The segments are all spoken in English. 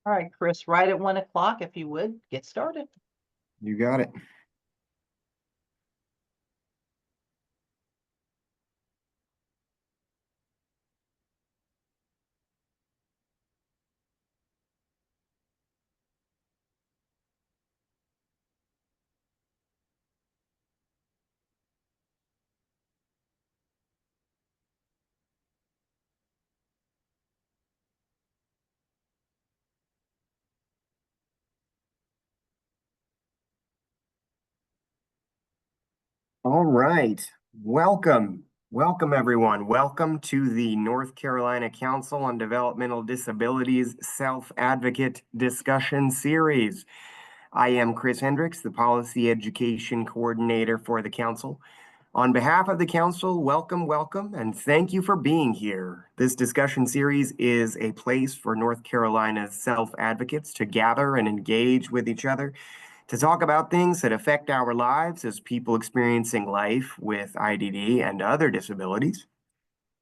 All right, Chris, right at 1 o'clock, if you would, get started. You got it. All right. Welcome. Welcome, everyone. Welcome to the North Carolina Council on Developmental Disabilities Self-Advocate Discussion Series. I am Chris Hendricks, the Policy Education Coordinator for the Council. On behalf of the Council, welcome, and thank you for being here. This discussion series is a place for North Carolina's self-advocates to gather and engage with each other to talk about things that affect our lives as people experiencing life with IDD and other disabilities.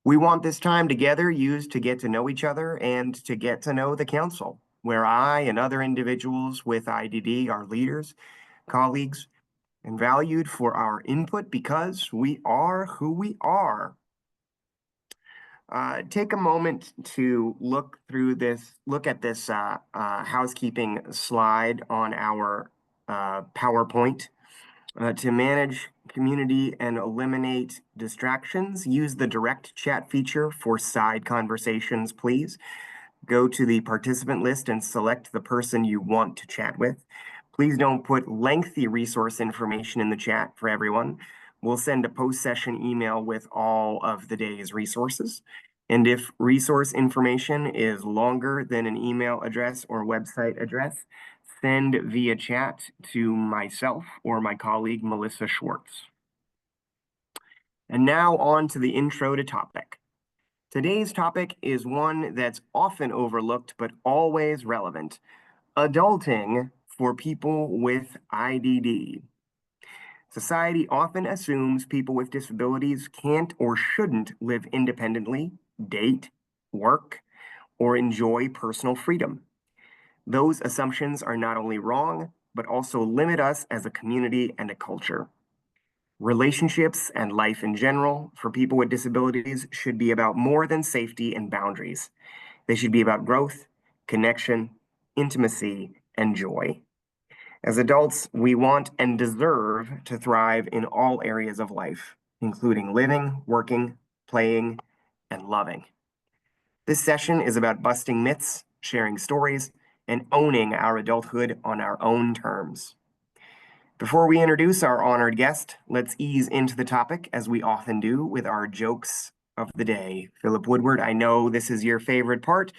We want this time together used to get to know each other and to get to know the Council, where I and other individuals with IDD are leaders, colleagues, and valued for our input because we are who we are. Take a moment to look at this housekeeping slide on our PowerPoint. To manage community and eliminate distractions, use the direct chat feature for side conversations, please. Go to the participant list and select the person you want to chat with. Please don't put lengthy resource information in the chat for everyone. We'll send a post-session email with all of the day's resources. And if resource information is longer than an email address or website address, send via chat to myself or my colleague, Melissa Schwartz. And now on to the intro to topic. Today's topic is one that's often overlooked but always relevant: adulting for people with IDD. Society often assumes people with disabilities can't or shouldn't live independently, date, work, or enjoy personal freedom. Those assumptions are not only wrong, but also limit us as a community and a culture. Relationships and life in general for people with disabilities should be about more than safety and boundaries. They should be about growth, connection, intimacy, and joy. As adults, we want and deserve to thrive in all areas of life, including living, working, playing, and loving. This session is about busting myths, sharing stories, and owning our adulthood on our own terms. Before we introduce our honored guest, let's ease into the topic as we often do with our jokes of the day. Philip Woodward, I know this is your favorite part.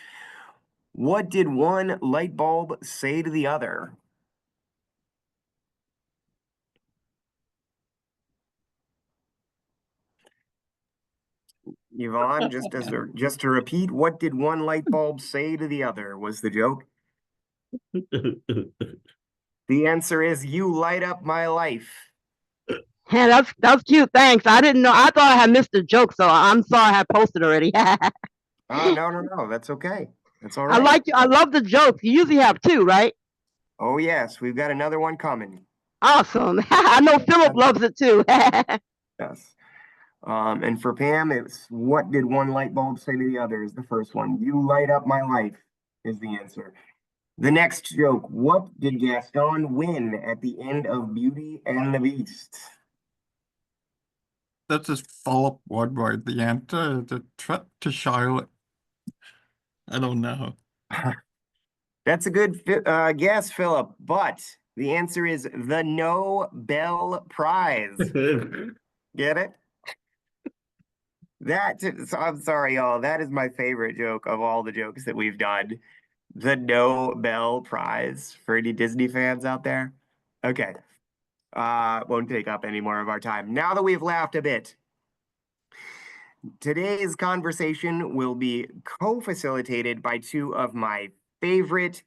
What did one light bulb say to the other? Yvonne, just to repeat, what did one light bulb say to the other was the joke. The answer is, you light up my life. Yeah, that's cute. Thanks. I didn't know. I thought I had missed the joke, so I'm sorry I had posted already. No, that's okay. That's all right. I love the jokes. You usually have two, right? Oh yes, we've got another one coming. Awesome. I know Philip loves it too. Yes. And for Pam, it's what did one light bulb say to the other is the first one. You light up my life is the answer. The next joke, what did Gaston win at the end of Beauty and the Beast? This is Philip Woodward. The answer is a trip to Charlotte. I don't know. That's a good guess, Philip, but the answer is the Nobel Prize. Get it? I'm sorry, y'all. That is my favorite joke of all the jokes that we've done. The Nobel Prize for any Disney fans out there. Okay. Won't take up any more of our time. Now that we've laughed a bit, today's conversation will be co-facilitated by two of my favorite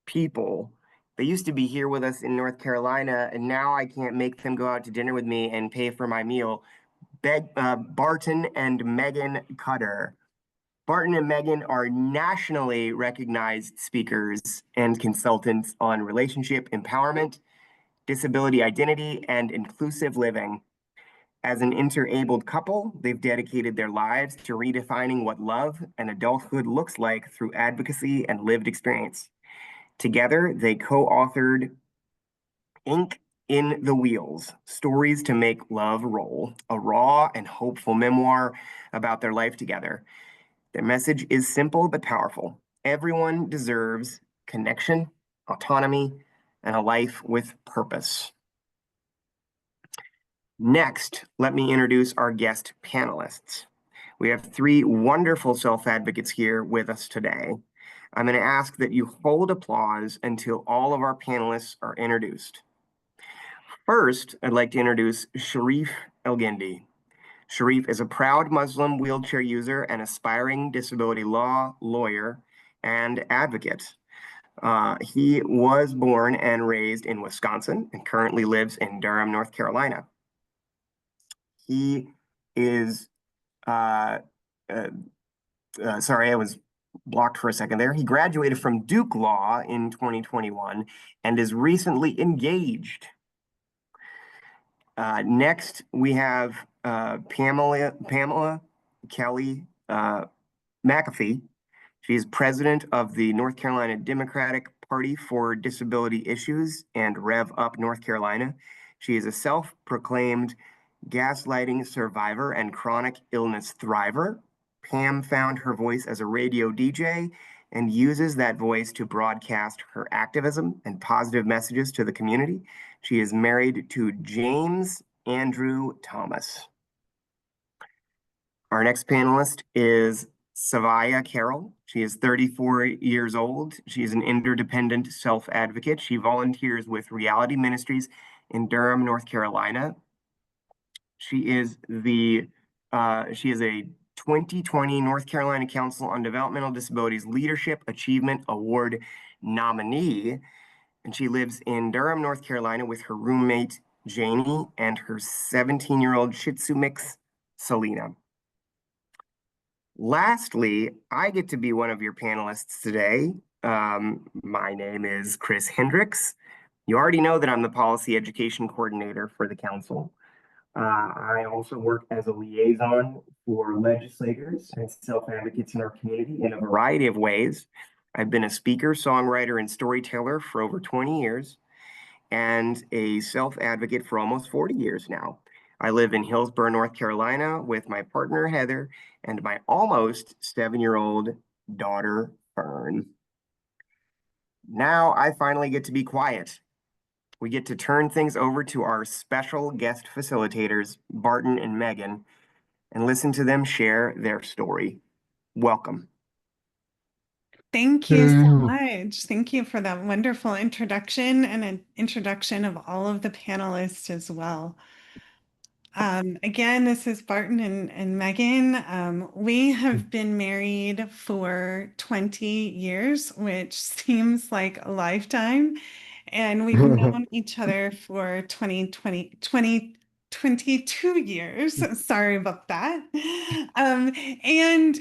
people. They used to be here with us in North Carolina, and now I can't make them go out to dinner with me and pay for my meal. Barton and Megan Cutter. Barton and Megan are nationally recognized speakers and consultants on relationship empowerment, disability identity, and inclusive living. As an interabled couple, they've dedicated their lives to redefining what love and adulthood looks like through advocacy and lived experience. Together, they co-authored Ink in the Wheels, Stories to Make Love Roll, a raw and hopeful memoir about their life together. Their message is simple but powerful. Everyone deserves connection, autonomy, and a life with purpose. Next, let me introduce our guest panelists. We have three wonderful self-advocates here with us today. I'm going to ask that you hold applause until all of our panelists are introduced. First, I'd like to introduce Sharif Elgindi. Sharif is a proud Muslim wheelchair user and aspiring disability law lawyer and advocate. He was born and raised in Wisconsin and currently lives in Durham, North Carolina. He is, sorry, I was blocked for a second there. He graduated from Duke Law in 2021 and is recently engaged. Next, we have Pamela Kelly McAfee. She is president of the North Carolina Democratic Party for Disability Issues and Rev Up North Carolina. She is a self-proclaimed gaslighting survivor and chronic illness thriver. Pam found her voice as a radio DJ and uses that voice to broadcast her activism and positive messages to the community. She is married to James Andrew Thomas. Our next panelist is Savaya Carroll. She is 34 years old. She is an interdependent self-advocate. She volunteers with Reality Ministries in Durham, North Carolina. She is a 2020 North Carolina Council on Developmental Disabilities Leadership Achievement Award nominee, and she lives in Durham, North Carolina with her roommate, Janie, and her 17-year-old Shih Tzu mix, Selena. Lastly, I get to be one of your panelists today. My name is Chris Hendricks. You already know that I'm the Policy Education Coordinator for the Council. I also work as a liaison for legislators and self-advocates in our community in a variety of ways. I've been a speaker, songwriter, and storyteller for over 20 years and a self-advocate for almost 40 years now. I live in Hillsborough, North Carolina with my partner, Heather, and my almost 7-year-old daughter, Fern. Now I finally get to be quiet. We get to turn things over to our special guest facilitators, Barton and Megan, and listen to them share their story. Welcome. Thank you so much. Thank you for that wonderful introduction and an introduction of all of the panelists as well. Again, this is Barton and Megan. We have been married for 20 years, which seems like a lifetime. And we've known each other for 22 years. Sorry about that. And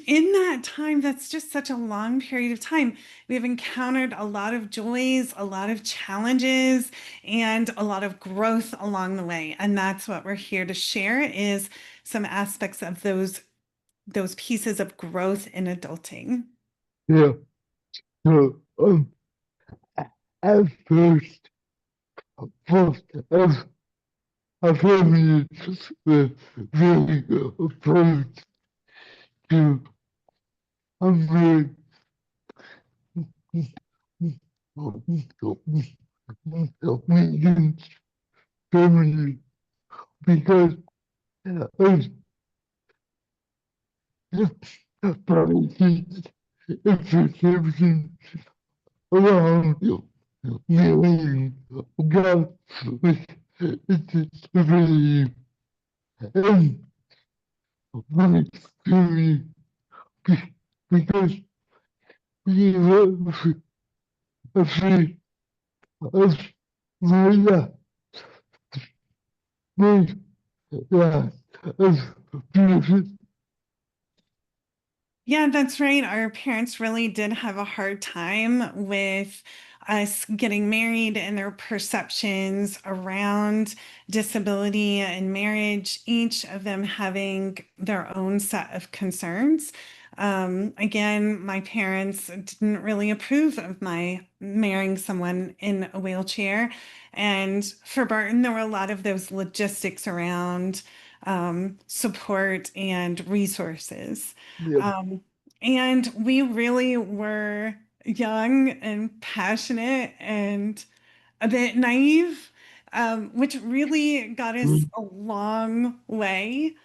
in that time, that's just such a long period of time. We've encountered a lot of joys, a lot of challenges, and a lot of growth along the way. And that's what we're here to share is some aspects of those pieces of growth in adulting. Yeah. So, at first, I family were very opposed to American family because of the policies implications around marrying God with disability and my family because we were afraid of my life of benefit. Yeah, that's right. Our parents really did have a hard time with us getting married and their perceptions around disability and marriage, each of them having their own set of concerns. Again, my parents didn't really approve of my marrying someone in a wheelchair. And for Barton, there were a lot of those logistics around support and resources. Yeah. And we really were young and passionate and a bit naive, which really got us a long way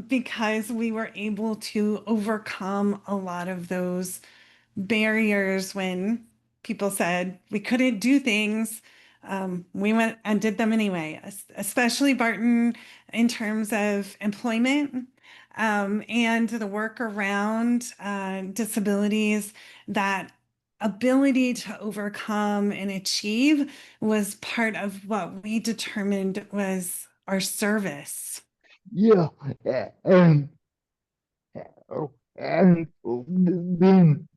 because we were able to overcome a lot of those barriers when people said we couldn't do things. We went and did them anyway, especially Barton in terms of employment and the work around disabilities. That ability to overcome and achieve was part of what we determined was our service. Yeah. And and then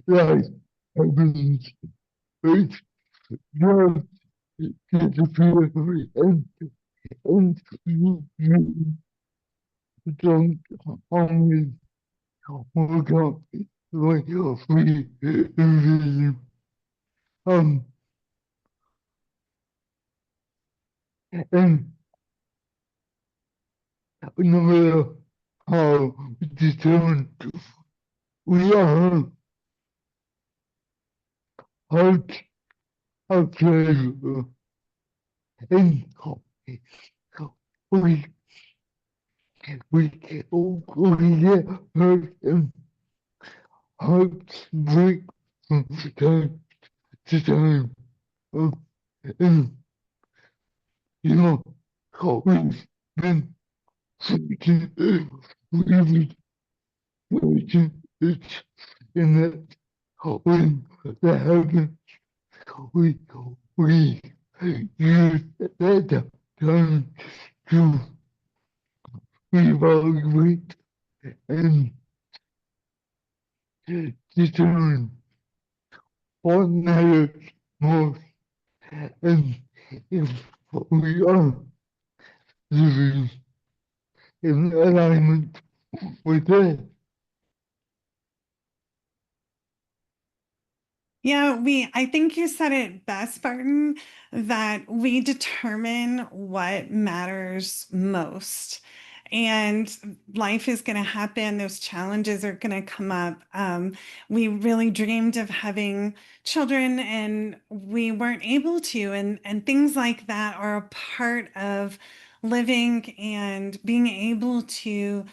like happens, it's just disappear and you don't always work out like your free vision. Um and no matter how determined we are, how how and we we we get hurt and hearts break from time to time. And you know, we've been fortunate, we've been fortunate in that when that happens, we we use that time to evaluate and determine what matters most, and if we are living in alignment with that. Yeah, I think you said it best, Barton, that we determine what matters most. And life is going to happen, those challenges are going to come up. We really dreamed of having children and we weren't able to. And things like that are a part of living and being able to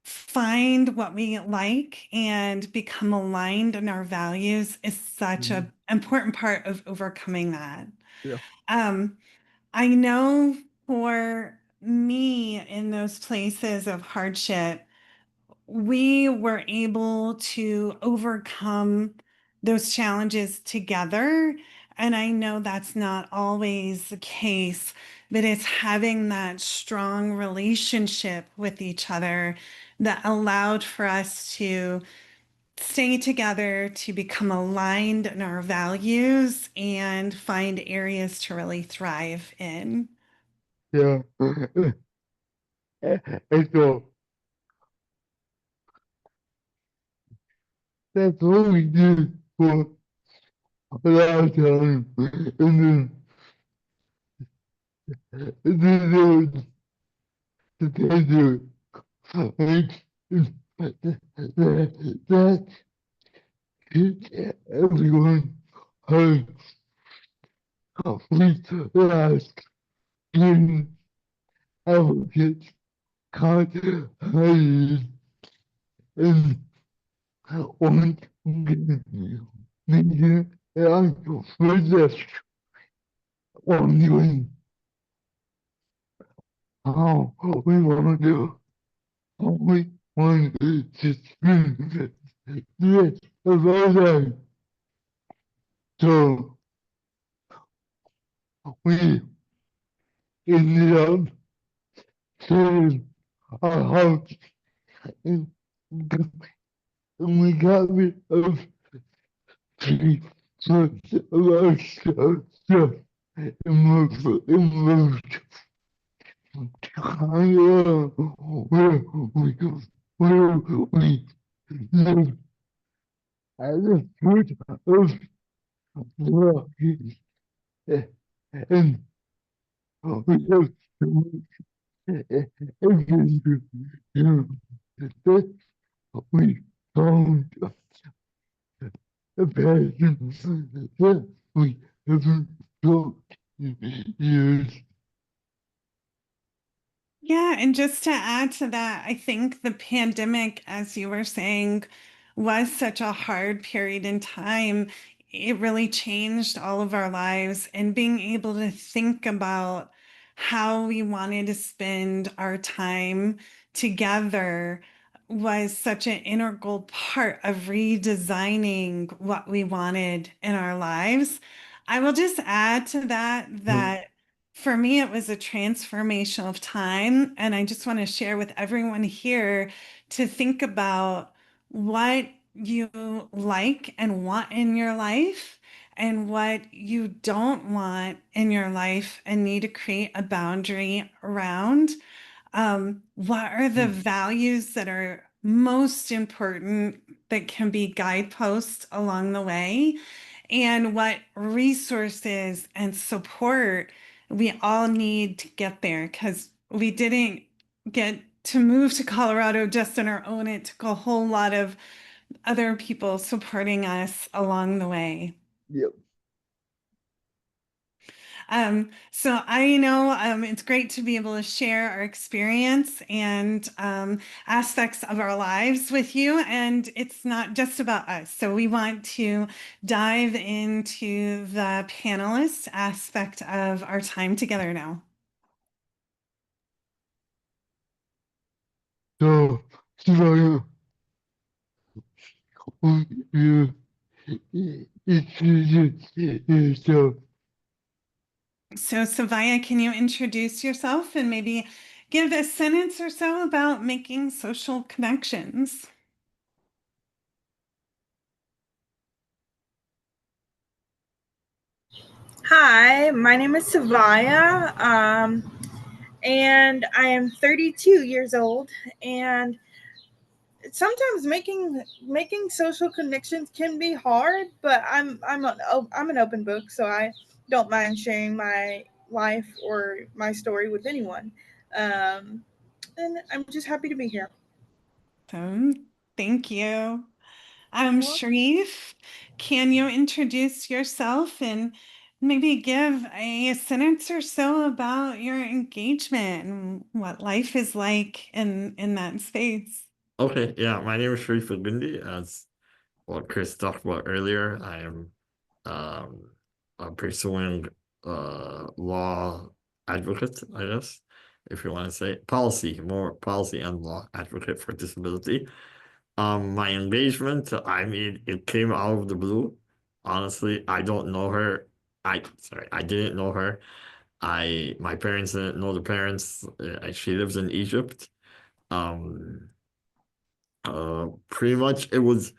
find what we like and become aligned in our values is such an important part of overcoming that. Yeah. I know for me in those places of hardship, we were able to overcome those challenges together. And I know that's not always the case, but it's having that strong relationship with each other that allowed for us to stay together, to become aligned in our values, and find areas to really thrive in. Yeah. And so that's what we did for a lot of time. And then there was the pandemic. That hit everyone hard. We last in advocates caught hiding and one media and resist wondering how we want to do, how we want to spend this of our life. So we ended up selling our house and we got rid of three months of our stuff and moved to Colorado where we live at the foot of Rocky and we have so much adventure. That we found a passion that we haven't felt in years. Yeah, and just to add to that, I think the pandemic, as you were saying, was such a hard period in time. It really changed all of our lives, and being able to think about how we wanted to spend our time together was such an integral part of redesigning what we wanted in our lives. I will just add to that for me, it was a transformation of time. And I just want to share with everyone here to think about what you like and want in your life and what you don't want in your life and need to create a boundary around. What are the values that are most important that can be guideposts along the way? And what resources and support we all need to get there, because we didn't get to move to Colorado just on our own. It took a whole lot of other people supporting us along the way. Yep. So I know it's great to be able to share our experience and aspects of our lives with you. And it's not just about us. So we want to dive into the panelist aspect of our time together now. So, you introduce yourself. So Savaya, can you introduce yourself and maybe give a sentence or so about making social connections? Hi, my name is Savaya, and I am 32 years old. And sometimes making social connections can be hard, but I'm an open book, so I don't mind sharing my life or my story with anyone. And I'm just happy to be here. Thank you. You're welcome. Sharif, can you introduce yourself and maybe give a sentence or so about your engagement and what life is like in that space? Okay, yeah, my name is Sharif Bindi. As what Chris talked about earlier, I am pursuing law advocate, I guess, if you want to say more policy and law advocate for disability. My engagement, I mean, it came out of the blue. Honestly, I don't know her. I didn't know her. My parents didn't know the parents. She lives in Egypt. Um, Pretty much it was,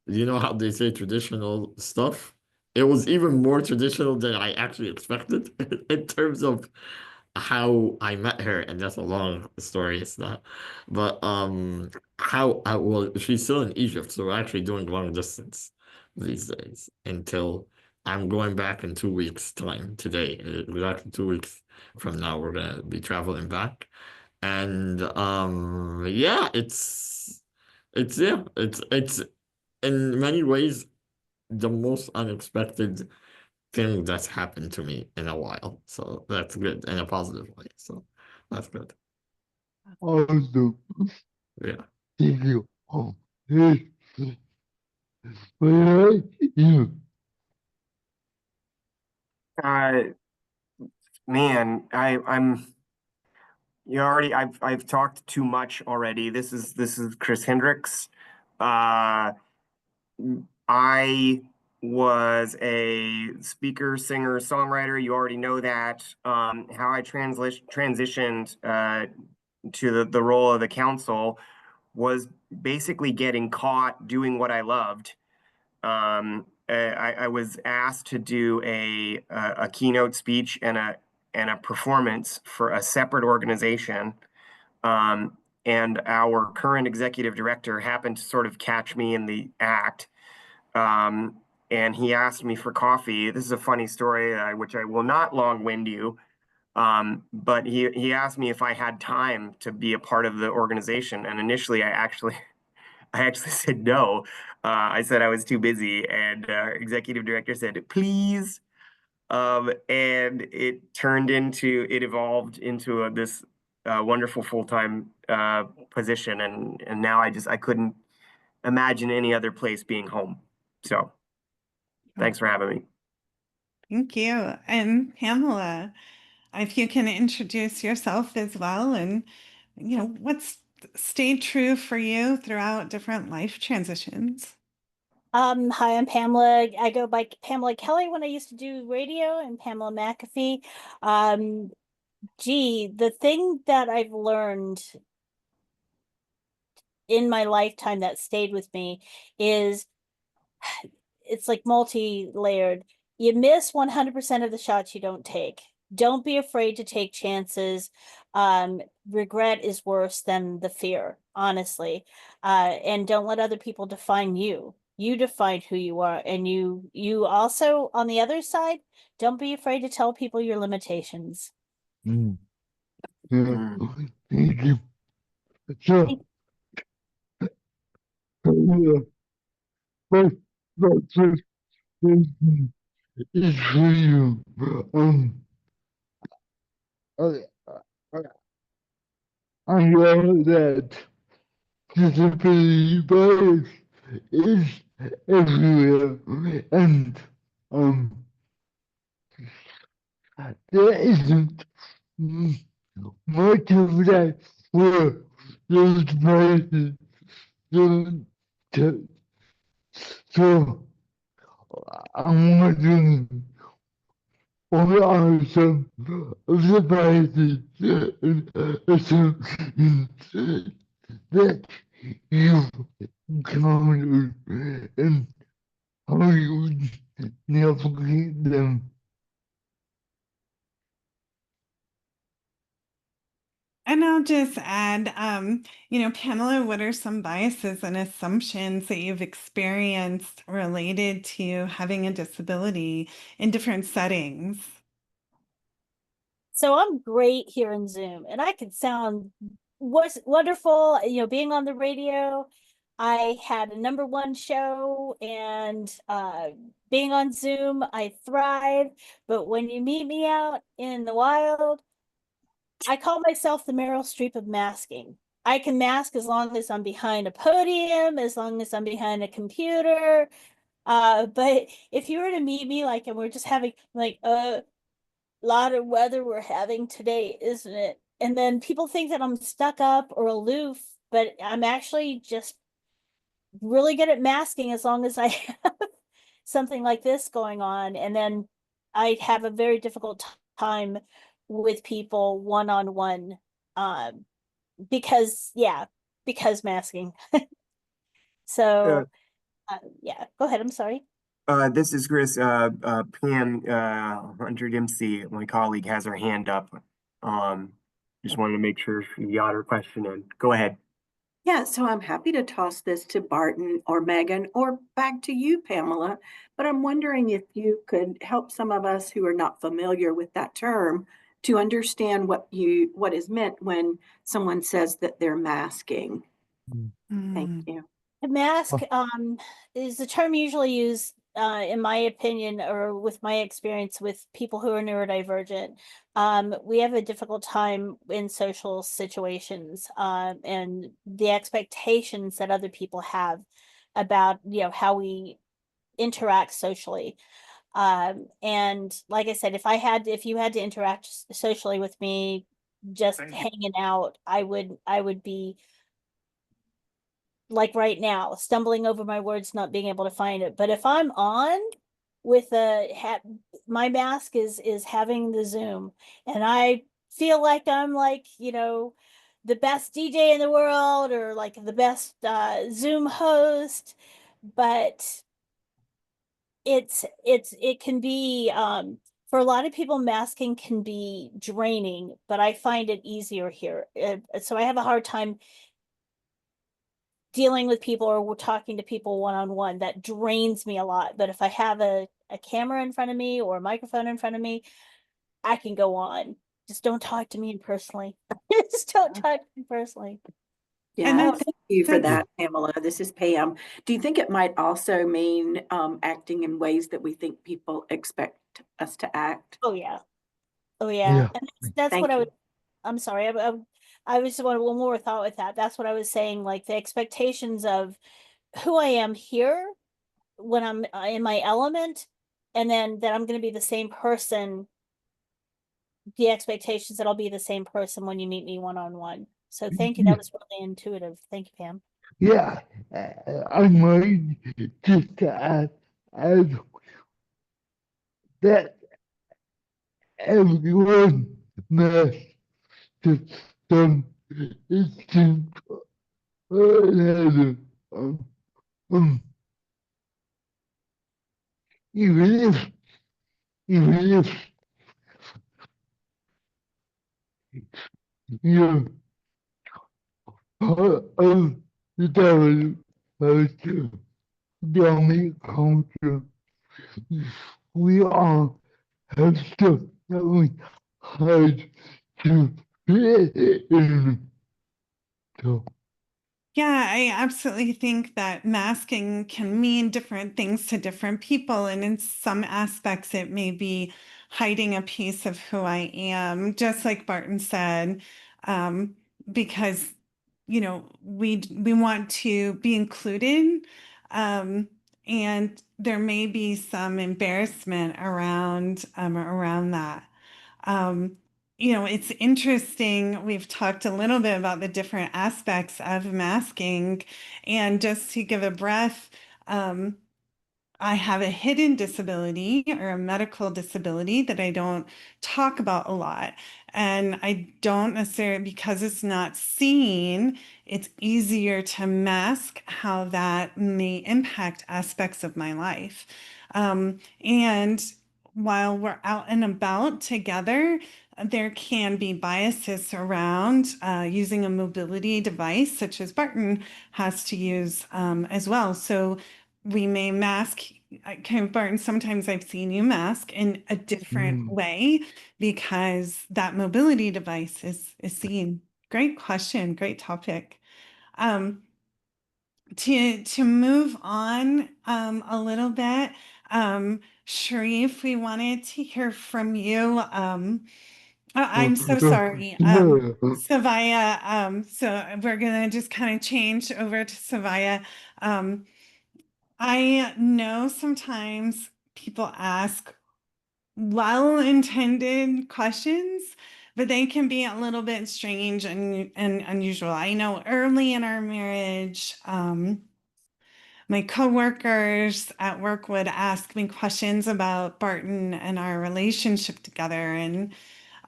you know how they say traditional stuff? It was even more traditional than I actually expected in terms of how I met her, and that's a long story, it's not. But well, she's still in Egypt, so we're actually doing long distance these days until I'm going back in 2 weeks' time today. Exactly 2 weeks from now, we're gonna be traveling back. And yeah, it's in many ways the most unexpected thing that's happened to me in a while. So that's good in a positive way. So that's good. Awesome. Yeah. Thank you. Yes. Well, you. Man, I'm you already I've talked too much already. This is Chris Hendricks. Uh I was a speaker, singer, songwriter. You already know that. How I transitioned to the role of the council was basically getting caught doing what I loved. I was asked to do a keynote speech and a performance for a separate organization. And our current executive director happened to sort of catch me in the act. And he asked me for coffee. This is a funny story, which I will not long-wind you. But he asked me if I had time to be a part of the organization. And initially, I actually said no. I said I was too busy, and executive director said, please. And it evolved into this wonderful full-time position. And now I couldn't imagine any other place being home. So thanks for having me. Thank you. And Pamela, if you can introduce yourself as well, and what's stayed true for you throughout different life transitions. Hi, I'm Pamela. I go by Pamela Kelly when I used to do radio, and Pamela McAfee. The thing that I've learned in my lifetime that stayed with me is it's like multi-layered. You miss 100% of the shots you don't take. Don't be afraid to take chances. Regret is worse than the fear, honestly. And don't let other people define you. You define who you are. And you also, on the other side, don't be afraid to tell people your limitations. Yeah, thank you. So, my first question is for you. I, I, I know that disability bias is everywhere, and there isn't much of that for those biases. So, so so I'm wondering, what are some of the biases and assumptions that you've encountered, and how you would navigate them? And I'll just add, Pamela, what are some biases and assumptions that you've experienced related to having a disability in different settings? So I'm great here in Zoom, and I could sound wonderful, being on the radio. I had a #1 show, and being on Zoom, I thrive. But when you meet me out in the wild, I call myself the Meryl Streep of masking. I can mask as long as I'm behind a podium, as long as I'm behind a computer. But if you were to meet me, like, and we're just having like lot of weather we're having today, isn't it? And then people think that I'm stuck up or aloof, but I'm actually just really good at masking as long as I have something like this going on. And then I have a very difficult time with people one-on-one, because masking. So yeah, go ahead. I'm sorry. This is Chris. Pam, Hunter Dempsey, my colleague, has her hand up. Just wanted to make sure she got her question in. Go ahead. Yeah, so I'm happy to toss this to Barton or Megan or back to you, Pamela. But I'm wondering if you could help some of us who are not familiar with that term to understand what is meant when someone says that they're masking. Thank you. A mask is the term usually used, in my opinion, or with my experience with people who are neurodivergent. We have a difficult time in social situations, and the expectations that other people have about how we interact socially. And like I said, if you had to interact socially with me, just hanging out, I would be like right now, stumbling over my words, not being able to find it. But if I'm on with my mask is having the Zoom, and I feel like I'm like, the best DJ in the world or like the best Zoom host, but it can be for a lot of people, masking can be draining, but I find it easier here. So I have a hard time dealing with people or talking to people one-on-one. That drains me a lot. But if I have a camera in front of me or a microphone in front of me, I can go on. Just don't talk to me personally. Just don't talk to me personally. And Yeah, that's thank you for that's that, Pamela. This is Pam. Do you think it might also mean acting in ways that we think people expect us to act? Oh yeah. Oh yeah. Yeah. And that's what Thank I you. was, I'm sorry. I was one more thought with that. That's what I was saying, like the expectations of who I am here when I'm in my element, and then that I'm going to be the same person, the expectations that I'll be the same person when you meet me one-on-one. So thank you. Yeah. That was really intuitive. Thank you, Pam. Yeah. I might just to add that everyone must system is another. Um, um, even if, even if you're part of the dominant culture, we all have stuff that we hide to fit in. So, Yeah, I absolutely think that masking can mean different things to different people. And in some aspects, it may be hiding a piece of who I am, just like Barton said, um, because, we want to be included. And there may be some embarrassment around that. Um, it's interesting. We've talked a little bit about the different aspects of masking, and just to give a breath, um, I have a hidden disability or a medical disability that I don't talk about a lot. And I don't necessarily, because it's not seen, it's easier to mask how that may impact aspects of my life. And while we're out and about together, there can be biases around using a mobility device, such as Barton has to use as well. So we may mask. Kind of, Barton, sometimes I've seen you mask in a different way because that mobility device is seen. Great question, great topic. Um, to move on a little bit, Sharif, we wanted to hear from you. I'm so sorry. Savaya, so we're gonna just kind of change over to Savaya. Um, I know sometimes people ask well-intended questions, but they can be a little bit strange and unusual. I know early in our marriage, my coworkers at work would ask me questions about Barton and our relationship together, and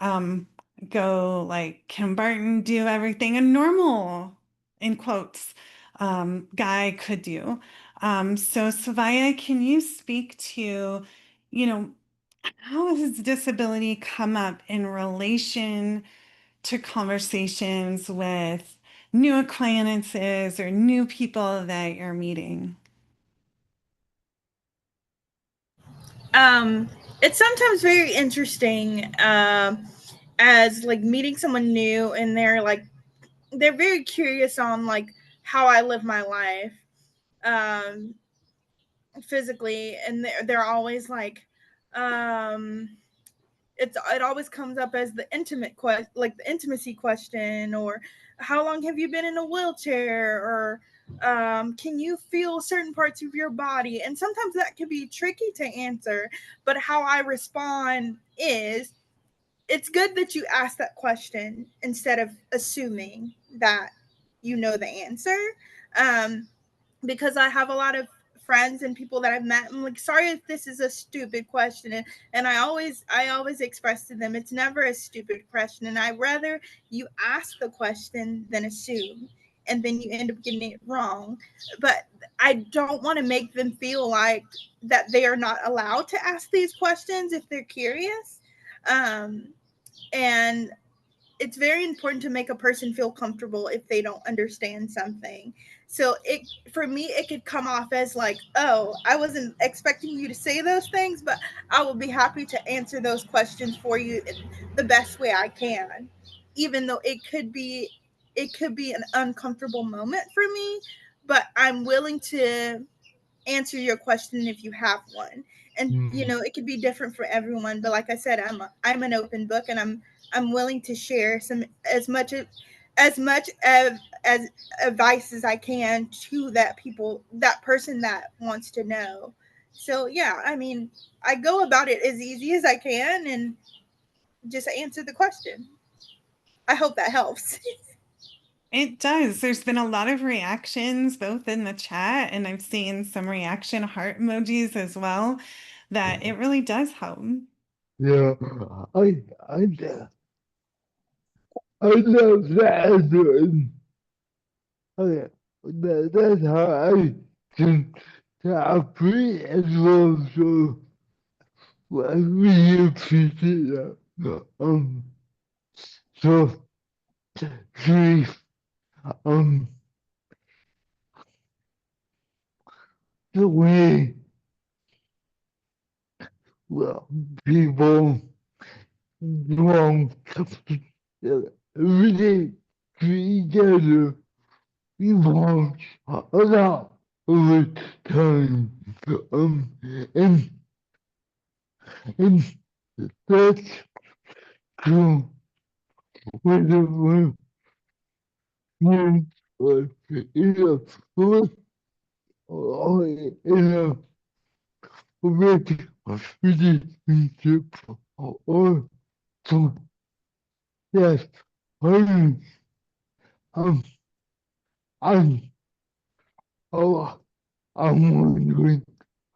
um, go like, can Barton do everything a normal, in quotes, guy could do? So Savaya, can you speak to, you know, how has disability come up in relation to conversations with new acquaintances or new people that you're meeting? It's sometimes very interesting as like meeting someone new and they're very curious on like how I live my life um, physically, and they're always like it always comes up as the like the intimacy question, or how long have you been in a wheelchair, or can you feel certain parts of your body? And sometimes that can be tricky to answer, but how I respond is it's good that you ask that question instead of assuming that you know the answer, um, because I have a lot of friends and people that I've met. I'm like, sorry if this is a stupid question. And I always express to them, it's never a stupid question. And I'd rather you ask the question than assume. And then you end up getting it wrong. But I don't want to make them feel like that they are not allowed to ask these questions if they're curious. And it's very important to make a person feel comfortable if they don't understand something. So for me, it could come off as like, oh, I wasn't expecting you to say those things, but I will be happy to answer those questions for you the best way I can, even though it could be an uncomfortable moment for me, but I'm willing to answer your question if you have one. And it could be different for everyone, but like I said, I'm an open book, and I'm willing to share as much as advice as I can to that person that wants to know. So yeah, I mean, I go about it as easy as I can and just answer the question. I hope that helps. It does. There's been a lot of reactions both in the chat, and I've seen some reaction heart emojis as well, that it really does help. Yeah, I I love that. Okay, that's how I can operate as well. So I really appreciate that. So three, um, the way, well, people belong really together evolves a lot over time. Um, and, and that's true whether we're in a or in a romantic relationship or so. Yes, I'm, I'm, I'm, oh, I'm wondering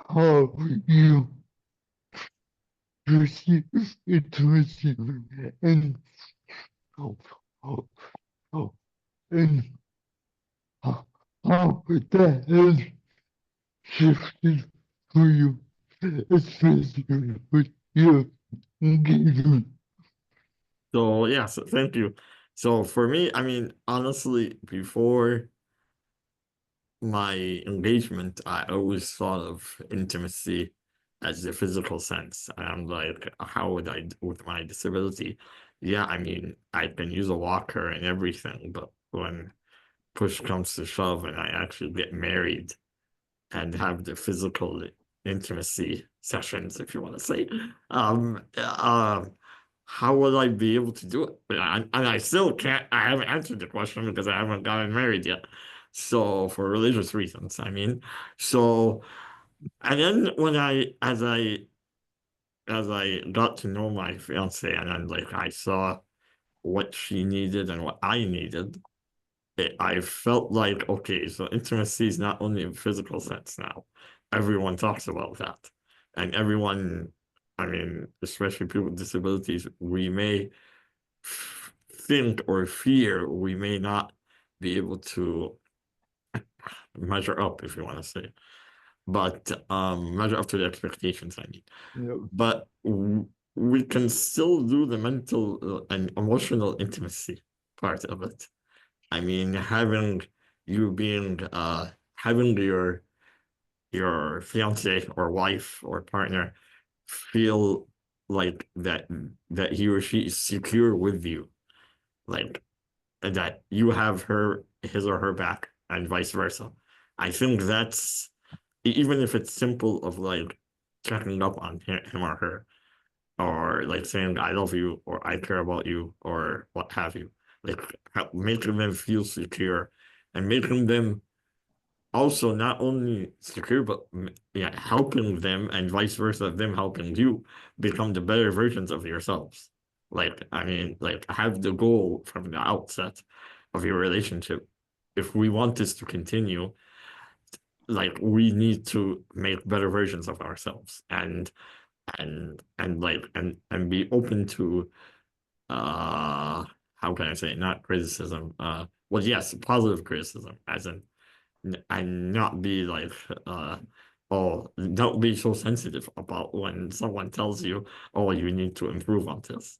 how you perceive intimacy and oh, oh, oh, and how that has shifted for you, especially with your engagement. So yes, thank you. So for me, I mean, honestly, before my engagement, I always thought of intimacy as the physical sense. And I'm like, how would I, with my disability? Yeah, I mean, I can use a walker and everything, but when push comes to shove and I actually get married and have the physical intimacy sessions, if you want to say, how will I be able to do it? And I still can't, I haven't answered the question because I haven't gotten married yet. So for religious reasons, I mean, so, and then as I got to know my fiance and then like I saw what she needed and what I needed, I felt like, okay, so intimacy is not only in physical sense now. Everyone talks about that. And everyone, I mean, especially people with disabilities, we may think or fear we may not be able to measure up, if you want to say, but measure up to the expectations, I mean. Yep. But we can still do the mental and emotional intimacy part of it. I mean, having your fiance or wife or partner feel like that he or she is secure with you, like that you have his or her back and vice versa. I think that's even if it's simple of like checking up on him or her, or like saying I love you or I care about you or what have you, like making them feel secure and making them also not only secure but yeah, helping them and vice versa, them helping you become the better versions of yourselves. Like I mean, like have the goal from the outset of your relationship. If we want this to continue, like we need to make better versions of ourselves and like and be open to how can I say it? Not criticism, well, yes, positive criticism, as in and not be like oh, don't be so sensitive about when someone tells you, oh, you need to improve on this.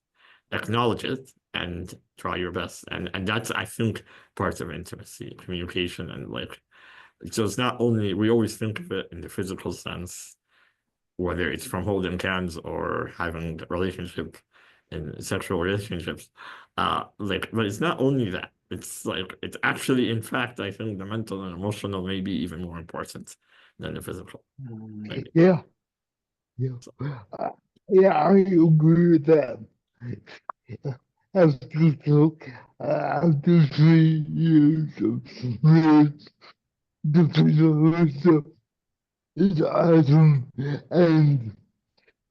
Acknowledge it and try your best. And that's, I think, part of intimacy, communication, and like, so it's not only, we always think of it in the physical sense, whether it's from holding hands or having a relationship in sexual relationships. Like, but it's not only that. It's like, it's actually, in fact, I think the mental and emotional may be even more important than the physical. Maybe. Yeah, yeah, So, yeah, I agree with that. After, after 3 years of this, the physical is awesome, and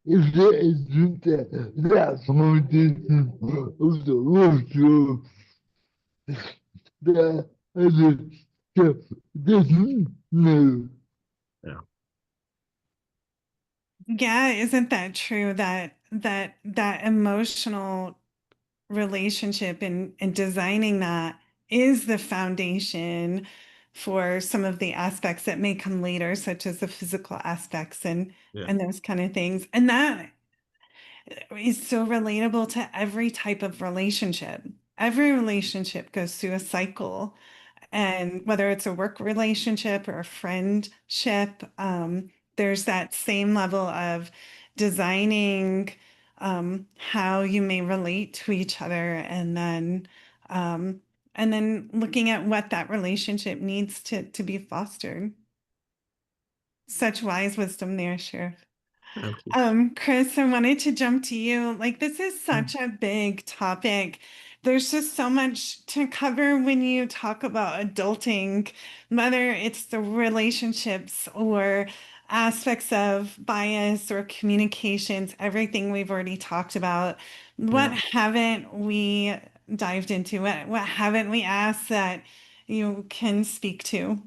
if there isn't that foundation of the workshop, the other stuff doesn't matter. yeah. Yeah, isn't that true that emotional relationship and designing that is the foundation for some of the aspects that may come later, such as the physical aspects Yeah. and those kind of things. And that is so relatable to every type of relationship. Every relationship goes through a cycle, and whether it's a work relationship or a friendship, there's that same level of designing how you may relate to each other, and then looking at what that relationship needs to be fostered. Such wise wisdom there, Sheriff. Thank you. Chris, I wanted to jump to you. Like, this is such a big topic. There's just so much to cover when you talk about adulting, whether it's the relationships or aspects of bias or communications, everything we've already talked about. What Yeah. haven't we dived into? What haven't we asked that you can speak to?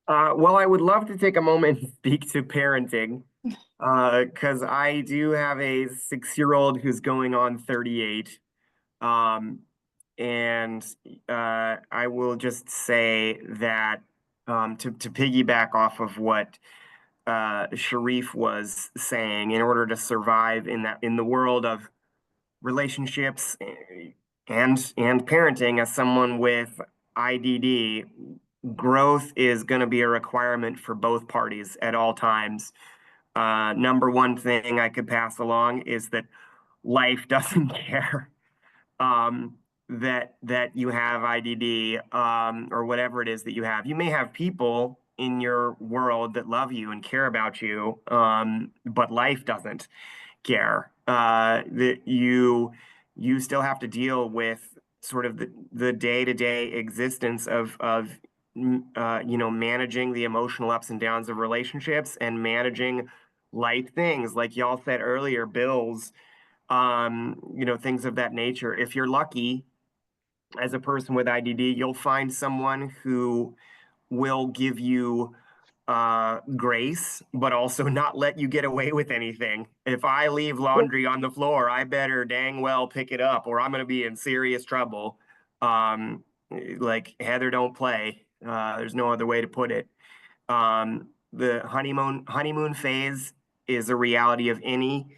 Well, I would love to take a moment and speak to parenting, because I do have a 6-year-old who's going on 38. Um, and I will just say that to piggyback off of what Sharif was saying, in order to survive in the world of relationships and parenting, as someone with IDD, growth is going to be a requirement for both parties at all times. Number one thing I could pass along is that life doesn't care that you have IDD, or whatever it is that you have. You may have people in your world that love you and care about you, but life doesn't care. That you still have to deal with sort of the day-to-day existence of managing the emotional ups and downs of relationships and managing life things like y'all said earlier, bills, things of that nature. If you're lucky as a person with IDD, you'll find someone who will give you grace, but also not let you get away with anything. If I leave laundry on the floor, I better dang well pick it up, or I'm going to be in serious trouble. Like Heather don't play. There's no other way to put it. The honeymoon phase is a reality of any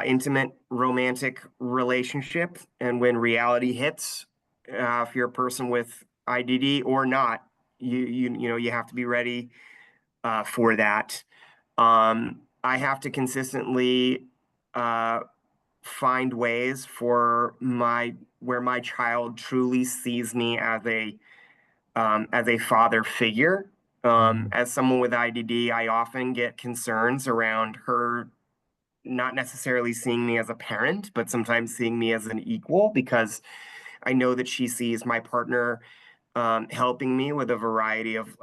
intimate romantic relationship, and when reality hits, if you're a person with IDD or not, you have to be ready for that. I have to consistently find ways for where my child truly sees me as a father figure. As someone with IDD, I often get concerns around her not necessarily seeing me as a parent, but sometimes seeing me as an equal, because I know that she sees my partner helping me with a variety of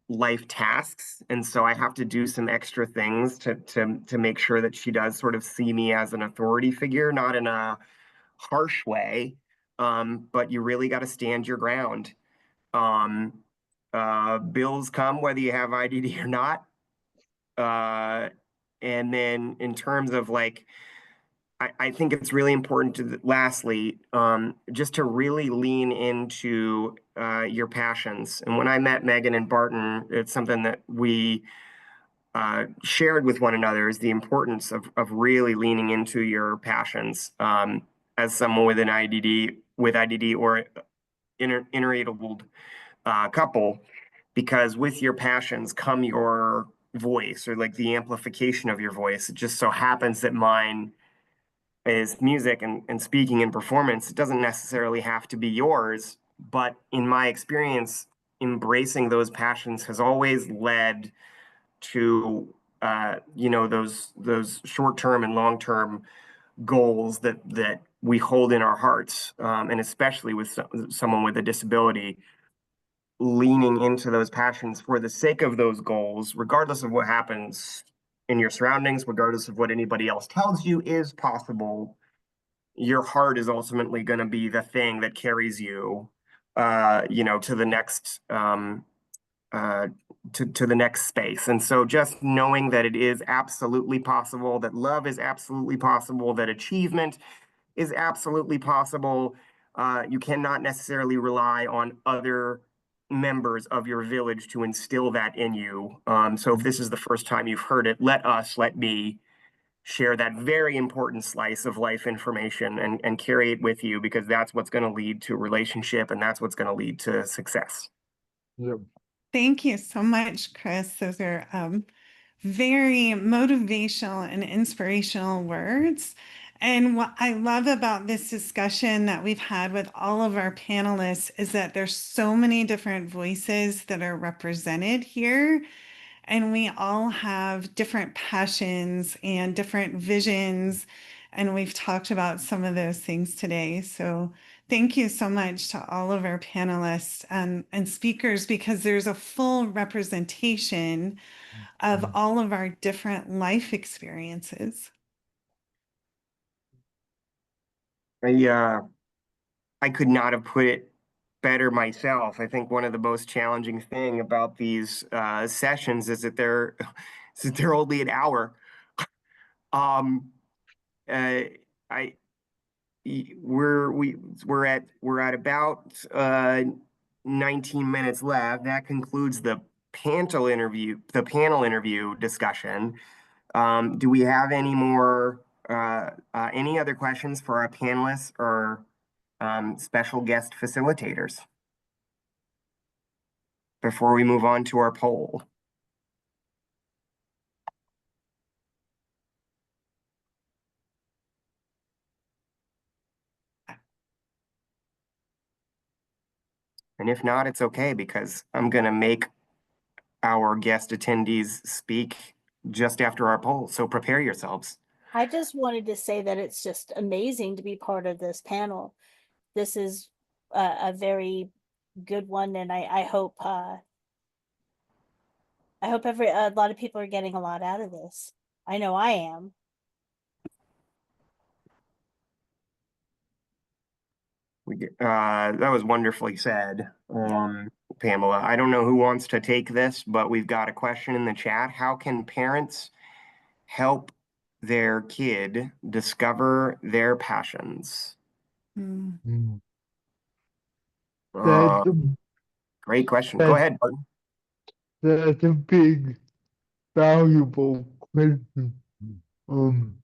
life tasks, and so I have to do some extra things to make sure that she does sort of see me as an authority figure, not in a harsh way, but you really got to stand your ground. Um, bills come whether you have IDD or not. And then in terms of like, I think it's really important to, lastly, just to really lean into your passions. And when I met Megan and Barton, it's something that we shared with one another, is the importance of really leaning into your passions as someone with an IDD or interabled couple, because with your passions come your voice, or like the amplification of your voice. It just so happens that mine is music and speaking and performance. It doesn't necessarily have to be yours, but in my experience, embracing those passions has always led to those short-term and long-term goals that we hold in our hearts, and especially with someone with a disability, leaning into those passions for the sake of those goals, regardless of what happens in your surroundings, regardless of what anybody else tells you is possible. Your heart is ultimately going to be the thing that carries you, to the next, to the next space. And so just knowing that it is absolutely possible, that love is absolutely possible, that achievement is absolutely possible. You cannot necessarily rely on other members of your village to instill that in you. So if this is the first time you've heard it, let me share that very important slice of life information and carry it with you, because that's what's going to lead to a relationship, and that's what's going to lead to success. Yep. Thank you so much, Chris. Those are very motivational and inspirational words. And what I love about this discussion that we've had with all of our panelists is that there's so many different voices that are represented here. And we all have different passions and different visions. And we've talked about some of those things today. So thank you so much to all of our panelists and speakers, because there's a full representation of all of our different life experiences. I could not have put it better myself. I think one of the most challenging thing about these sessions is that they're only an hour. Um, I we're at about 19 minutes left. That concludes the panel interview discussion. Do we have any more any other questions for our panelists or special guest facilitators before we move on to our poll? And if not, it's okay, because I'm going to make our guest attendees speak just after our poll. So prepare yourselves. I just wanted to say that it's just amazing to be part of this panel. This is a very good one, and I hope a lot of people are getting a lot out of this. I know I am. That was wonderfully said, Pamela. I don't know who wants to take this, but we've got a question in the chat. How can parents help their kid discover their passions? Mm. Uh, That's a, great question. Go ahead, Barton. that's a big, valuable question. Um,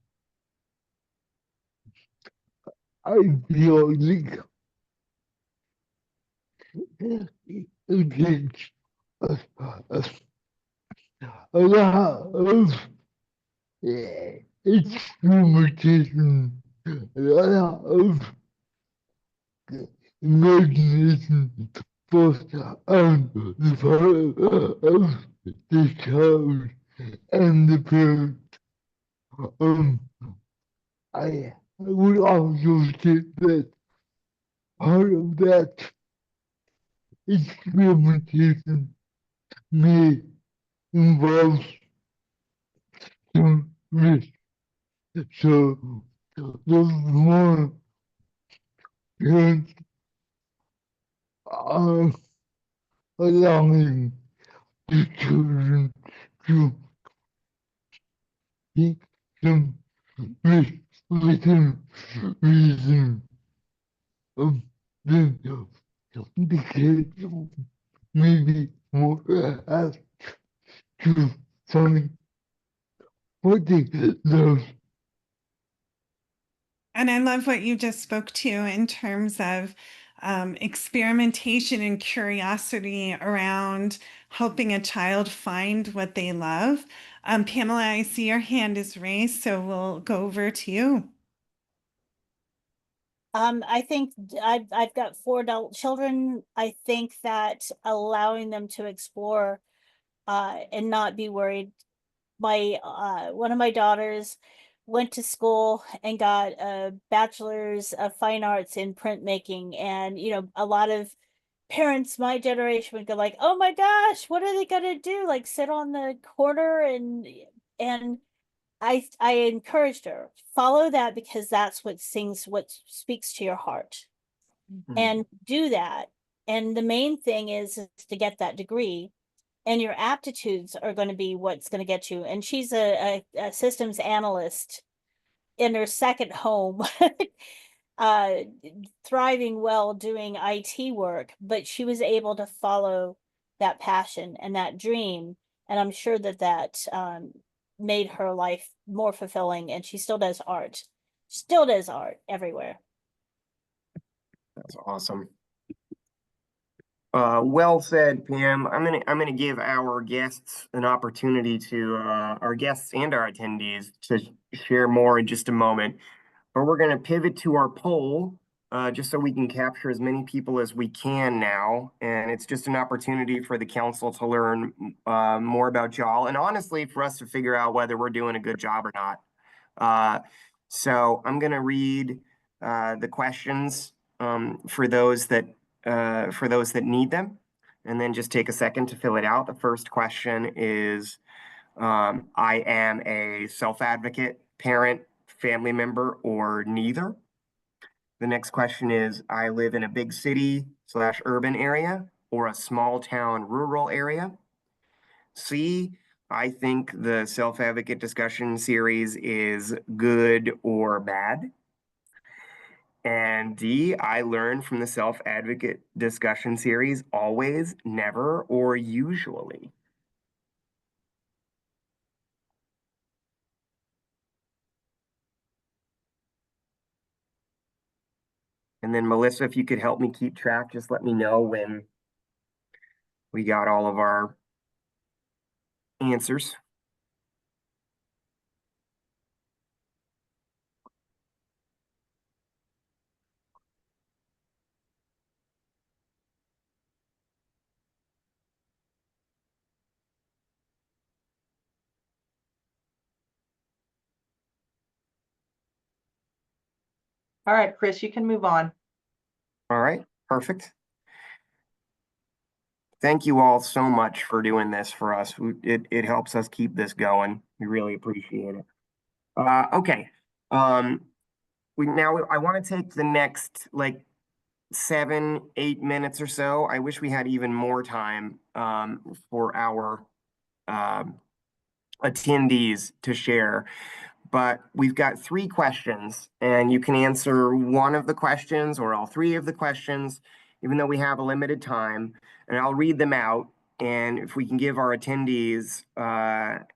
I feel like it takes a, a, a lot of experimentation, a lot of imagination for the part of the child and the parent. Um, I would also say that part of that experimentation may involve some risk. So the more parents are allowing the children to teach them within reason of the kids maybe more apt to find what they love. And I love what you just spoke to in terms of experimentation and curiosity around helping a child find what they love. Pamela, I see your hand is raised, so we'll go over to you. I think I've got 4 adult children. I think that allowing them to explore and not be worried. My one of my daughters went to school and got a bachelor's of fine arts in printmaking, and a lot of parents my generation would go like, oh my gosh, what are they gonna do, like sit on the corner? And I encouraged her, follow that, because that's what speaks to your heart, and do that. And the main thing is to get that degree, and your aptitudes are going to be what's going to get you. And she's a systems analyst in her second home, uh, thriving well doing IT work, but she was able to follow that passion and that dream. And I'm sure that made her life more fulfilling. And she still does art, everywhere. That's awesome. Well said, Pam. I'm gonna give our guests an opportunity to our guests and our attendees to share more in just a moment. But we're gonna pivot to our poll just so we can capture as many people as we can now. And it's just an opportunity for the council to learn more about y'all, and honestly, for us to figure out whether we're doing a good job or not. So I'm gonna read the questions for those that need them, and then just take a second to fill it out. The first question is, I am a self-advocate, parent, family member, or neither. The next question is, I live in a big city / urban area or a small town rural area. C, I think the self-advocate discussion series is good or bad. And D, I learn from the self-advocate discussion series always, never, or usually. And then Melissa, if you could help me keep track, just let me know when we got all of our answers. All right, Chris, you can move on. All right, perfect. Thank you all so much for doing this for us. It helps us keep this going. We really appreciate it. Okay. I want to take the next like 7-8 minutes or so. I wish we had even more time for our attendees to share. But we've got 3 questions, and you can answer one of the questions or all 3 of the questions, even though we have a limited time. And I'll read them out, and if we can give our attendees a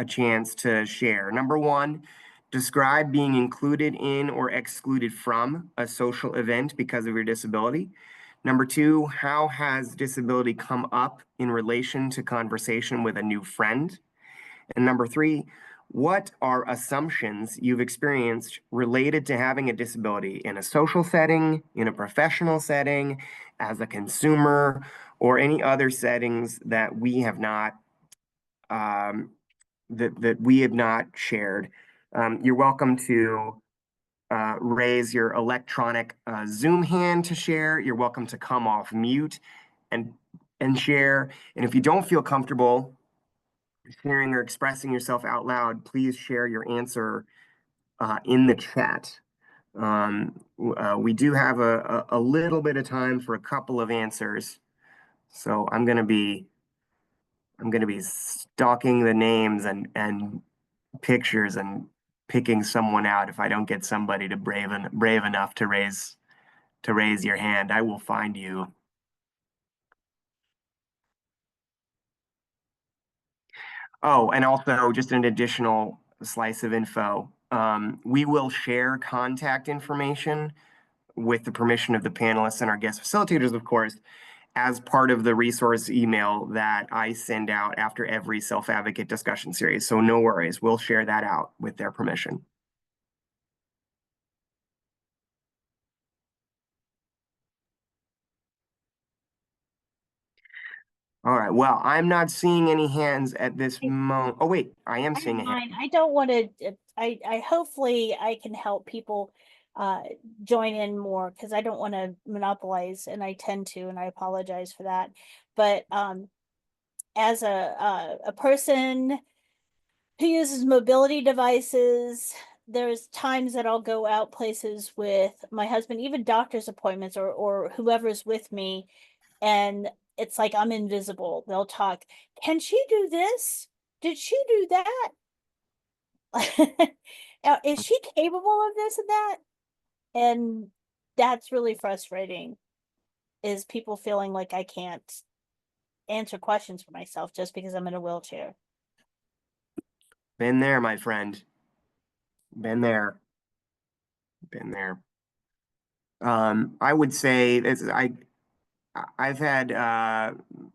chance to share. Number 1, describe being included in or excluded from a social event because of your disability. Number 2, how has disability come up in relation to conversation with a new friend? And number 3, what are assumptions you've experienced related to having a disability in a social setting, in a professional setting, as a consumer, or any other settings that we have not shared? You're welcome to raise your electronic Zoom hand to share. You're welcome to come off mute and share. And if you don't feel comfortable sharing or expressing yourself out loud, please share your answer in the chat. We do have a little bit of time for a couple of answers. So I'm gonna be stalking the names and pictures and picking someone out. If I don't get somebody to brave enough to raise your hand, I will find you. Oh, and also just an additional slice of info. We will share contact information with the permission of the panelists and our guest facilitators, of course, as part of the resource email that I send out after every self-advocate discussion series. So no worries, we'll share that out with their permission. All right, well, I'm not seeing any hands at this moment. Oh, wait, I am seeing a hand. I don't want to, I hopefully I can help people join in more because I don't want to monopolize, and I tend to, and I apologize for that. But as a person who uses mobility devices, there's times that I'll go out places with my husband, even doctor's appointments or whoever's with me, and it's like I'm invisible. They'll talk. Can she do this? Did she do that? Is she capable of this and that? And that's really frustrating, is people feeling like I can't answer questions for myself just because I'm in a wheelchair. Been there, my friend. Been there. Been there. I would say I've had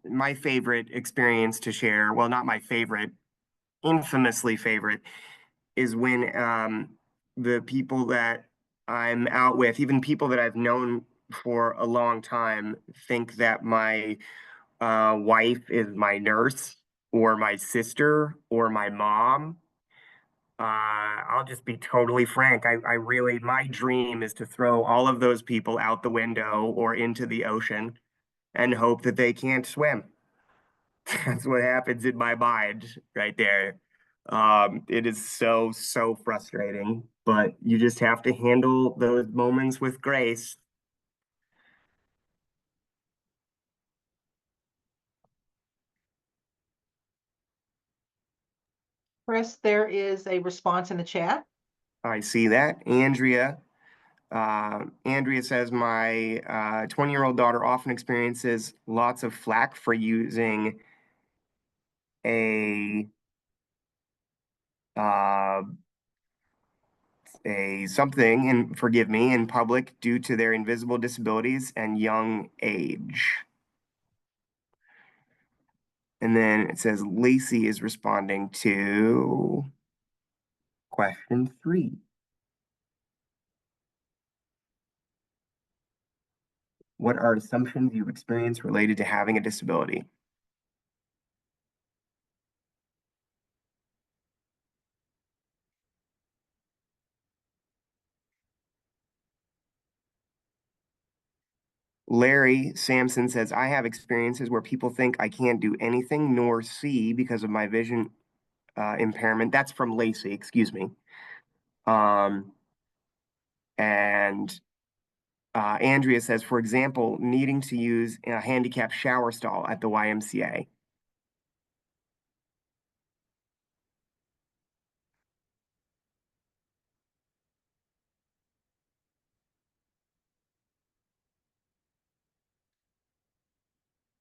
my favorite experience to share. Well, not my favorite, infamously favorite, is when the people that I'm out with, even people that I've known for a long time, think that my wife is my nurse or my sister or my mom. I'll just be totally frank. I really, my dream is to throw all of those people out the window or into the ocean and hope that they can't swim. That's what happens in my mind right there. It is so, so frustrating, but you just have to handle those moments with grace. Chris, there is a response in the chat. I see that. Andrea says, my 20-year-old daughter often experiences lots of flack for using a something, and forgive me, in public due to their invisible disabilities and young age. And then it says Lacey is responding to question 3. What are assumptions you've experienced related to having a disability? Larry Sampson says, I have experiences where people think I can't do anything nor see because of my vision impairment. That's from Lacey, excuse me. And Andrea says, for example, needing to use a handicapped shower stall at the YMCA.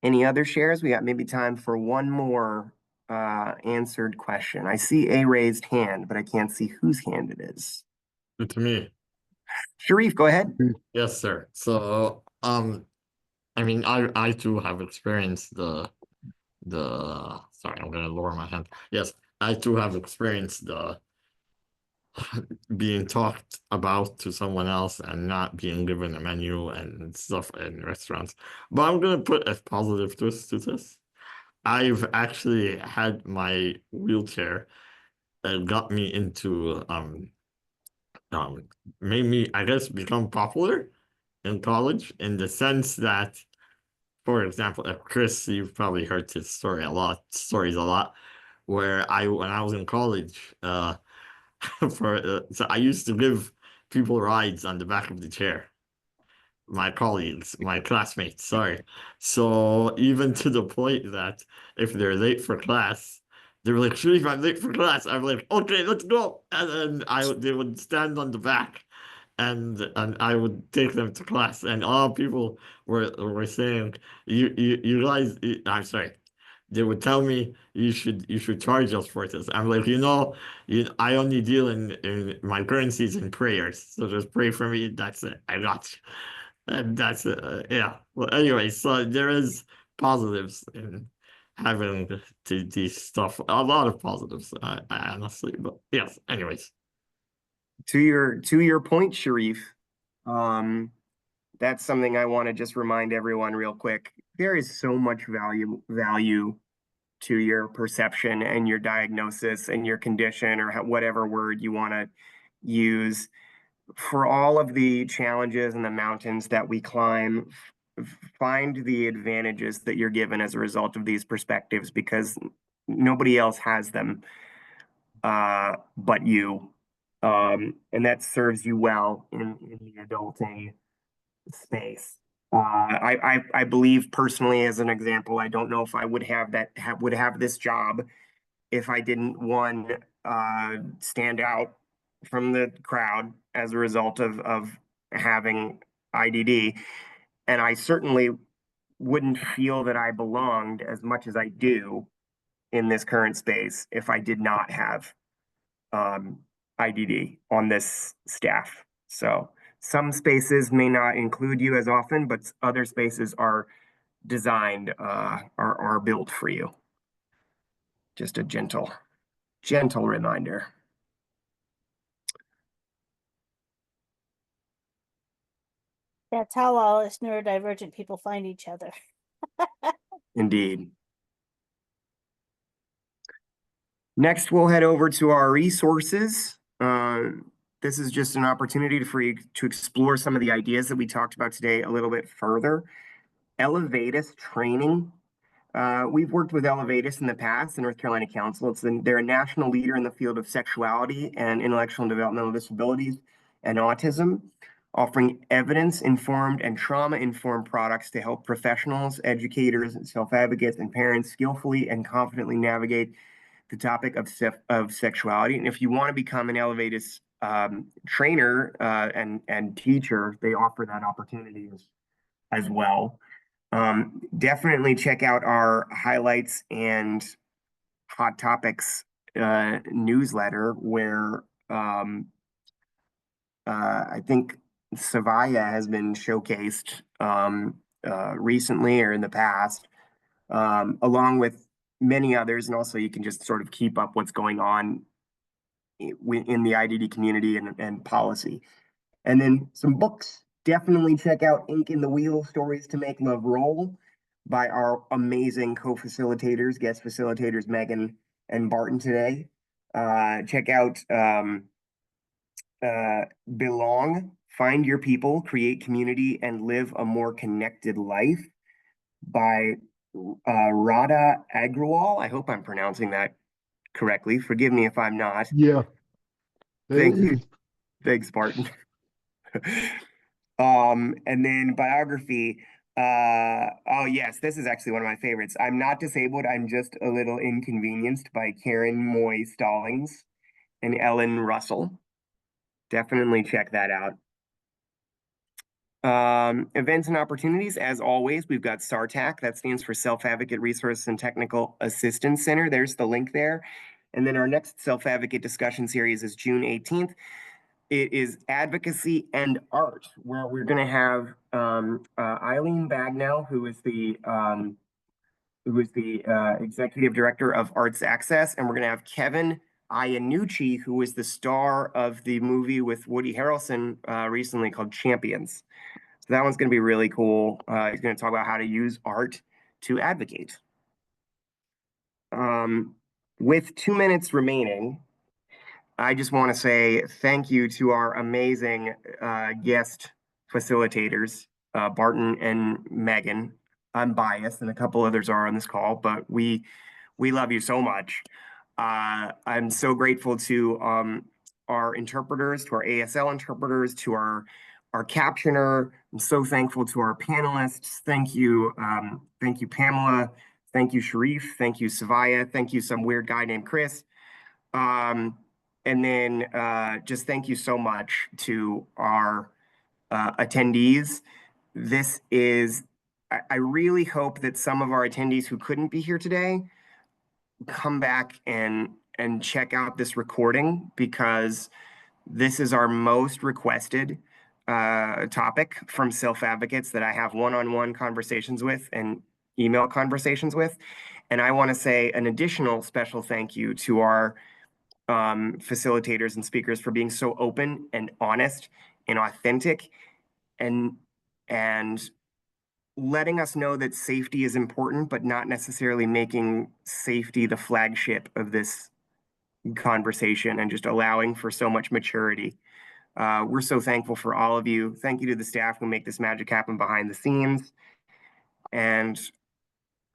Any other shares? We got maybe time for one more answered question. I see a raised hand, but I can't see whose hand it is. It's me. Sharif, go ahead. Yes, sir. So, I mean, I too have experienced the sorry, I'm gonna lower my hand. Yes, I too have experienced the being talked about to someone else and not being given a menu and stuff in restaurants. But I'm gonna put a positive twist to this. I've actually had my wheelchair got me into made me, I guess, become popular in college in the sense that, for example, if Chris, you've probably heard his stories a lot, where when I was in college, so I used to give people rides on the back of the chair. my colleagues, my classmates, sorry. So even to the point that if they're late for class, they're like, Sharif, I'm late for class. I'm like, okay, let's go. And then they would stand on the back and I would take them to class. And all people were saying, you guys, I'm sorry. They would tell me you should charge us for this. I'm like, I only deal in my currencies and prayers. So just pray for me. That's it. I got you. And that's yeah. Well, anyway, so there is positives in having these stuff. A lot of positives, I honestly. But yes. Anyways, To your point, Sharif, that's something I want to just remind everyone real quick. There is so much value to your perception and your diagnosis and your condition, or whatever word you want to use, for all of the challenges and the mountains that we climb. Find the advantages that you're given as a result of these perspectives, because nobody else has them but you. And that serves you well in the adulting space. I believe personally, as an example, I don't know if I would have this job if I didn't, one, stand out from the crowd as a result of having IDD. And I certainly wouldn't feel that I belonged as much as I do in this current space if I did not have IDD on this staff. So some spaces may not include you as often, but other spaces are designed, are built for you. Just a gentle reminder. That's how all us neurodivergent people find each other. Indeed. Next, we'll head over to our resources. This is just an opportunity for you to explore some of the ideas that we talked about today a little bit further. Elevatus training. We've worked with Elevatus in the past, the North Carolina Council. They're a national leader in the field of sexuality and intellectual and developmental disabilities and autism, offering evidence-informed and trauma-informed products to help professionals, educators, self-advocates, and parents skillfully and confidently navigate the topic of sexuality. And if you want to become an Elevatus trainer and teacher, they offer that opportunity as well. Definitely check out our highlights and hot topics newsletter, where I think Savaya has been showcased recently or in the past, along with many others. And also you can just sort of keep up what's going on in the IDD community and policy. And then some books. Definitely check out Ink in the Wheel, Stories to Make Love Roll, by our amazing co-facilitators, guest facilitators, Megan and Barton today. Check out Belong, Find Your People, Create Community, and Live a More Connected Life, by Radha Agrawal. I hope I'm pronouncing that correctly. Forgive me if I'm not. Yeah. Thank you. Thanks, Barton. And then biography. Oh yes, this is actually one of my favorites. I'm Not Disabled, I'm Just a Little Inconvenienced, by Karen Moy Stallings and Ellen Russell. Definitely check that out. Events and opportunities, as always, we've got SARTAC, that stands for Self-Advocate Resource and Technical Assistance Center. There's the link there. And then our next self-advocate discussion series is June 18th. It is Advocacy and Art, where we're going to have Eileen Bagnell, who is the executive director of Arts Access, and we're going to have Kevin Iannucci, who is the star of the movie with Woody Harrelson recently called Champions. So that one's going to be really cool. He's going to talk about how to use art to advocate. With 2 minutes remaining, I just want to say thank you to our amazing guest facilitators, Barton and Megan. I'm biased, and a couple others are on this call, but we love you so much. I'm so grateful to our interpreters, to our ASL interpreters, to our our captioner. I'm so thankful to our panelists. Thank you, Pamela. Thank you, Sharif. Thank you, Savaya. Thank you, some weird guy named Chris. And then just thank you so much to our attendees. This is, I really hope that some of our attendees who couldn't be here today come back and check out this recording, because this is our most requested topic from self-advocates that I have one-on-one conversations with and email conversations with. And I want to say an additional special thank you to our facilitators and speakers for being so open and honest and authentic, and letting us know that safety is important, but not necessarily making safety the flagship of this conversation, and just allowing for so much maturity. We're so thankful for all of you. Thank you to the staff who make this magic happen behind the scenes. And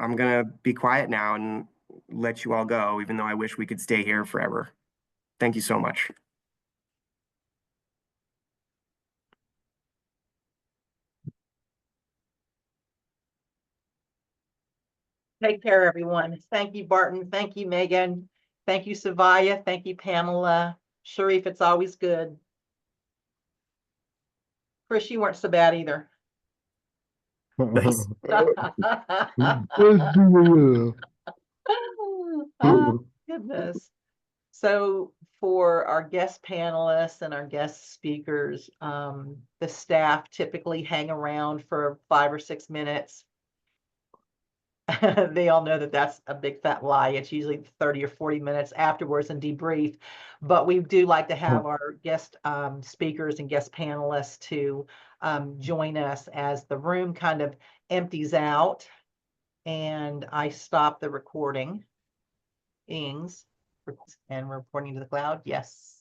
I'm gonna be quiet now and let you all go, even though I wish we could stay here forever. Thank you so much. Take care, everyone. Thank you, Barton. Thank you, Megan. Thank you, Savaya. Thank you, Pamela. Sharif, it's always good. Chris, you weren't so bad either. Nice. Oh, goodness. So for our guest panelists and our guest speakers, the staff typically hang around for 5 or 6 minutes. They all know that that's a big fat lie. It's usually 30 or 40 minutes afterwards and debrief. But we do like to have our guest speakers and guest panelists to join us as the room kind of empties out and I stop the recording. And we're reporting to the cloud. Yes.